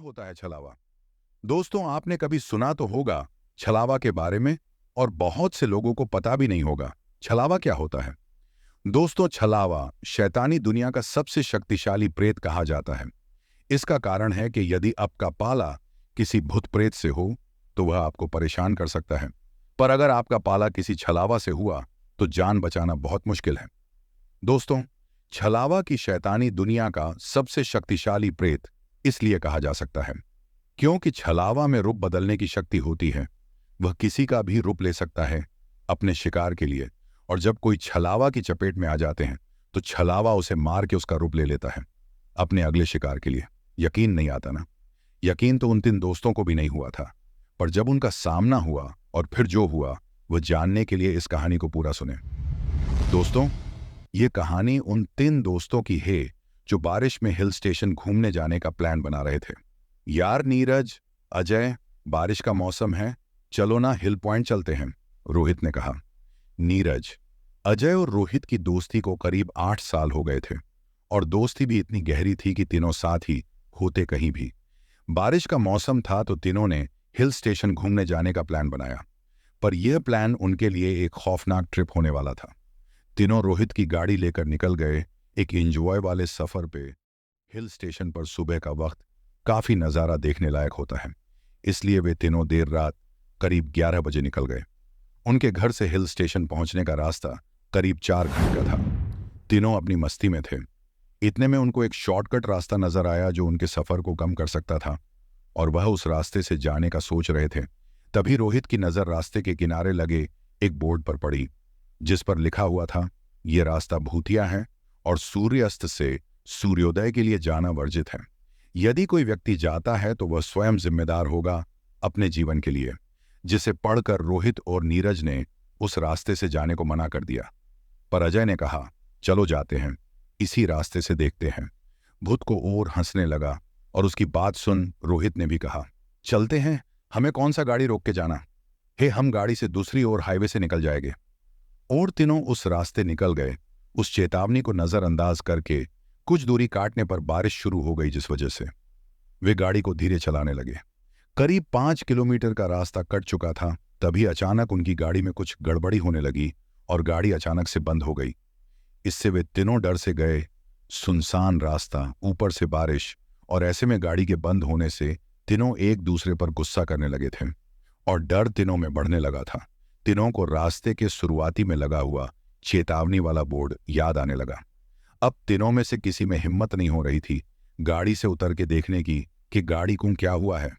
होता है छलावा? दोस्तों, आपने कभी सुना तो होगा छलावा के बारे में, और बहुत से लोगों को पता भी नहीं होगा छलावा क्या होता है। दोस्तों, छलावा शैतानी दुनिया का सबसे शक्तिशाली प्रेत कहा जाता है। इसका कारण है कि यदि आपका पाला किसी भूत प्रेत से हो तो वह आपको परेशान कर सकता है, पर अगर आपका पाला किसी छलावा से हुआ तो जान बचाना बहुत मुश्किल है। दोस्तों, छलावा की शैतानी दुनिया का सबसे शक्तिशाली प्रेत इसलिए कहा जा सकता है क्योंकि छलावा में रूप बदलने की शक्ति होती है। वह किसी का भी रूप ले सकता है अपने शिकार के लिए, और जब कोई छलावा की चपेट में आ जाते हैं तो छलावा उसे मार के उसका रूप ले लेता है अपने अगले शिकार के लिए। यकीन नहीं आता ना? यकीन तो उन 3 दोस्तों को भी नहीं हुआ था, पर जब उनका सामना हुआ और फिर जो हुआ वह जानने के लिए इस कहानी को पूरा सुने। दोस्तों, ये कहानी उन 3 दोस्तों की है जो बारिश में हिल स्टेशन घूमने जाने का प्लान बना रहे थे। यार नीरज, अजय, बारिश का मौसम है, चलो ना हिल पॉइंट चलते हैं, रोहित ने कहा। नीरज, अजय और रोहित की दोस्ती को करीब 8 साल हो गए थे, और दोस्ती भी इतनी गहरी थी कि तीनों साथ ही होते कहीं भी। बारिश का मौसम था तो तीनों ने हिल स्टेशन घूमने जाने का प्लान बनाया, पर यह प्लान उनके लिए एक खौफनाक ट्रिप होने वाला था। तीनों रोहित की गाड़ी लेकर निकल गए एक एंजॉय वाले सफर पे। हिल स्टेशन पर सुबह का वक्त काफी नज़ारा देखने लायक होता है, इसलिए वे तीनों देर रात करीब 11 बजे निकल गए। उनके घर से हिल स्टेशन पहुंचने का रास्ता करीब 4 घंटे का था। तीनों अपनी मस्ती में थे। इतने में उनको एक शॉर्टकट रास्ता नजर आया जो उनके सफर को कम कर सकता था, और वह उस रास्ते से जाने का सोच रहे थे। तभी रोहित की नजर रास्ते के किनारे लगे एक बोर्ड पर पड़ी, जिस पर लिखा हुआ था, ये रास्ता भूतिया है और सूर्यास्त से सूर्योदय के लिए जाना वर्जित है। यदि कोई व्यक्ति जाता है तो वह स्वयं जिम्मेदार होगा अपने जीवन के लिए। जिसे पढ़कर रोहित और नीरज ने उस रास्ते से जाने को मना कर दिया, पर अजय ने कहा, चलो जाते हैं, इसी रास्ते से देखते हैं। भूत को और हंसने लगा, और उसकी बात सुन रोहित ने भी कहा, चलते हैं, हमें कौन सा गाड़ी रोक के जाना है, हम गाड़ी से दूसरी ओर हाईवे से निकल जाएंगे। और तीनों उस रास्ते निकल गए। उस चेतावनी को नजरअंदाज करके कुछ दूरी काटने पर बारिश शुरू हो गई, जिस वजह से वे गाड़ी को धीरे चलाने लगे। करीब 5 किलोमीटर का रास्ता कट चुका था, तभी अचानक उनकी गाड़ी में कुछ गड़बड़ी होने लगी और गाड़ी अचानक से बंद हो गई। इससे वे तीनों डर से गए। सुनसान रास्ता, ऊपर से बारिश, और ऐसे में गाड़ी के बंद होने से तीनों एक दूसरे पर गुस्सा करने लगे थे, और डर तीनों में बढ़ने लगा था। तीनों को रास्ते के शुरुआती में लगा हुआ चेतावनी वाला बोर्ड याद आने लगा। अब तीनों में से किसी में हिम्मत नहीं हो रही थी गाड़ी से उतर के देखने की कि गाड़ी को क्या हुआ है।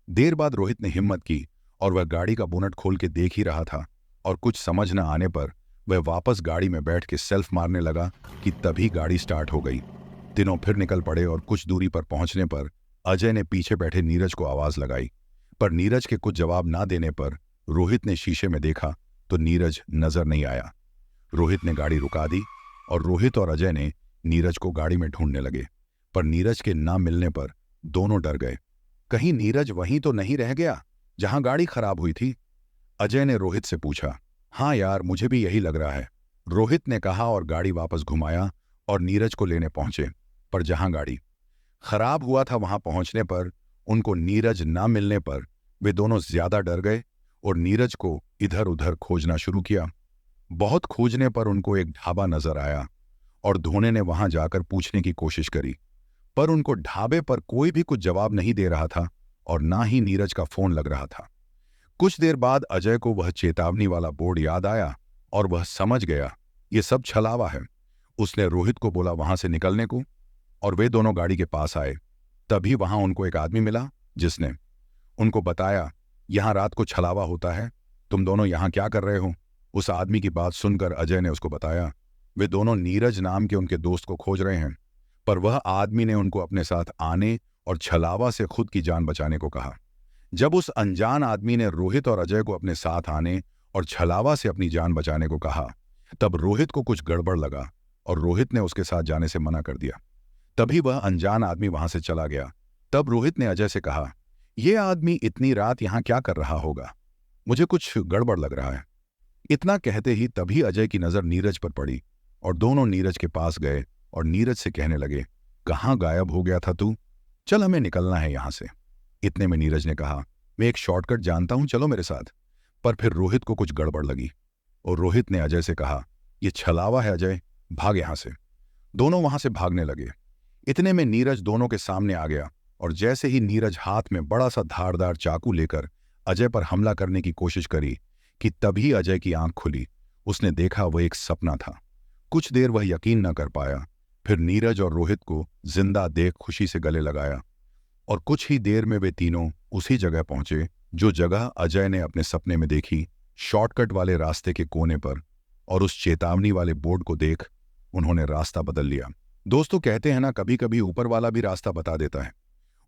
देर बाद रोहित ने हिम्मत की और वह गाड़ी का बोनट खोल के देख ही रहा था, और कुछ समझ न आने पर वह वापस गाड़ी में बैठ के सेल्फ मारने लगा कि तभी गाड़ी स्टार्ट हो गई। तीनों फिर निकल पड़े, और कुछ दूरी पर पहुंचने पर अजय ने पीछे बैठे नीरज को आवाज लगाई, पर नीरज के कुछ जवाब ना देने पर रोहित ने शीशे में देखा तो नीरज नजर नहीं आया। रोहित ने गाड़ी रुका दी, और रोहित और अजय ने नीरज को गाड़ी में ढूंढने लगे, पर नीरज के ना मिलने पर दोनों डर गए। कहीं नीरज वहीं तो नहीं रह गया जहां गाड़ी खराब हुई थी? अजय ने रोहित से पूछा। हाँ यार, मुझे भी यही लग रहा है, रोहित ने कहा, और गाड़ी वापस घुमाया और नीरज को लेने पहुंचे। पर जहां गाड़ी खराब हुआ था वहां पहुंचने पर उनको नीरज ना मिलने पर वे दोनों ज्यादा डर गए और नीरज को इधर उधर खोजना शुरू किया। बहुत खोजने पर उनको एक ढाबा नजर आया, और धोने ने वहां जाकर पूछने की कोशिश करी, पर उनको ढाबे पर कोई भी कुछ जवाब नहीं दे रहा था, और ना ही नीरज का फोन लग रहा था। कुछ देर बाद अजय को वह चेतावनी वाला बोर्ड याद आया, और वह समझ गया ये सब छलावा है। उसने रोहित को बोला वहां से निकलने को, और वे दोनों गाड़ी के पास आए। तभी वहां उनको एक आदमी मिला जिसने उनको बताया, यहां रात को छलावा होता है, तुम दोनों यहां क्या कर रहे हो? उस आदमी की बात सुनकर अजय ने उसको बताया, वे दोनों नीरज नाम के उनके दोस्त को खोज रहे हैं, पर वह आदमी ने उनको अपने साथ आने और छलावा से खुद की जान बचाने को कहा। जब उस अनजान आदमी ने रोहित और अजय को अपने साथ आने और छलावा से अपनी जान बचाने को कहा, तब रोहित को कुछ गड़बड़ लगा, और रोहित ने उसके साथ जाने से मना कर दिया। तभी वह अनजान आदमी वहां से चला गया। तब रोहित ने अजय से कहा, यह आदमी इतनी रात यहां क्या कर रहा होगा? मुझे कुछ गड़बड़ लग रहा है। इतना कहते ही तभी अजय की नजर नीरज पर पड़ी, और दोनों नीरज के पास गए और नीरज से कहने लगे, कहाँ गायब हो गया था तू? चल हमें निकलना है यहां से। इतने में नीरज ने कहा, मैं एक शॉर्टकट जानता हूं, चलो मेरे साथ। पर फिर रोहित को कुछ गड़बड़ लगी और रोहित ने अजय से कहा, ये छलावा है अजय, भाग यहां से। दोनों वहां से भागने लगे। इतने में नीरज दोनों के सामने आ गया और जैसे ही नीरज हाथ में बड़ा सा धारदार चाकू लेकर अजय पर हमला करने की कोशिश करी कि तभी अजय की आंख खुली। उसने देखा वह एक सपना था। कुछ देर वह यकीन न कर पाया, फिर नीरज और रोहित को जिंदा देख खुशी से गले लगाया और कुछ ही देर में वे तीनों उसी जगह पहुंचे जो जगह अजय ने अपने सपने में देखी, शॉर्टकट वाले रास्ते के कोने पर। और उस चेतावनी वाले बोर्ड को देख उन्होंने रास्ता बदल लिया। दोस्तों, कहते हैं ना, कभी कभी ऊपर वाला भी रास्ता बता देता है।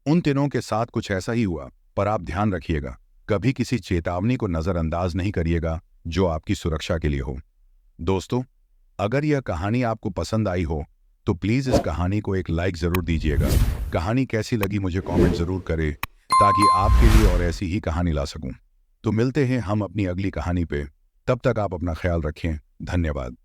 उन तीनों के साथ कुछ ऐसा ही हुआ। पर आप ध्यान रखिएगा, कभी किसी चेतावनी को नजरअंदाज नहीं करिएगा जो आपकी सुरक्षा के लिए हो। दोस्तों, अगर यह कहानी आपको पसंद आई हो तो प्लीज इस कहानी को एक लाइक जरूर दीजिएगा। कहानी कैसी लगी मुझे कमेंट जरूर करें ताकि आपके लिए और ऐसी ही कहानी ला सकूं। तो मिलते हैं हम अपनी अगली कहानी पे। तब तक आप अपना ख्याल रखें। धन्यवाद।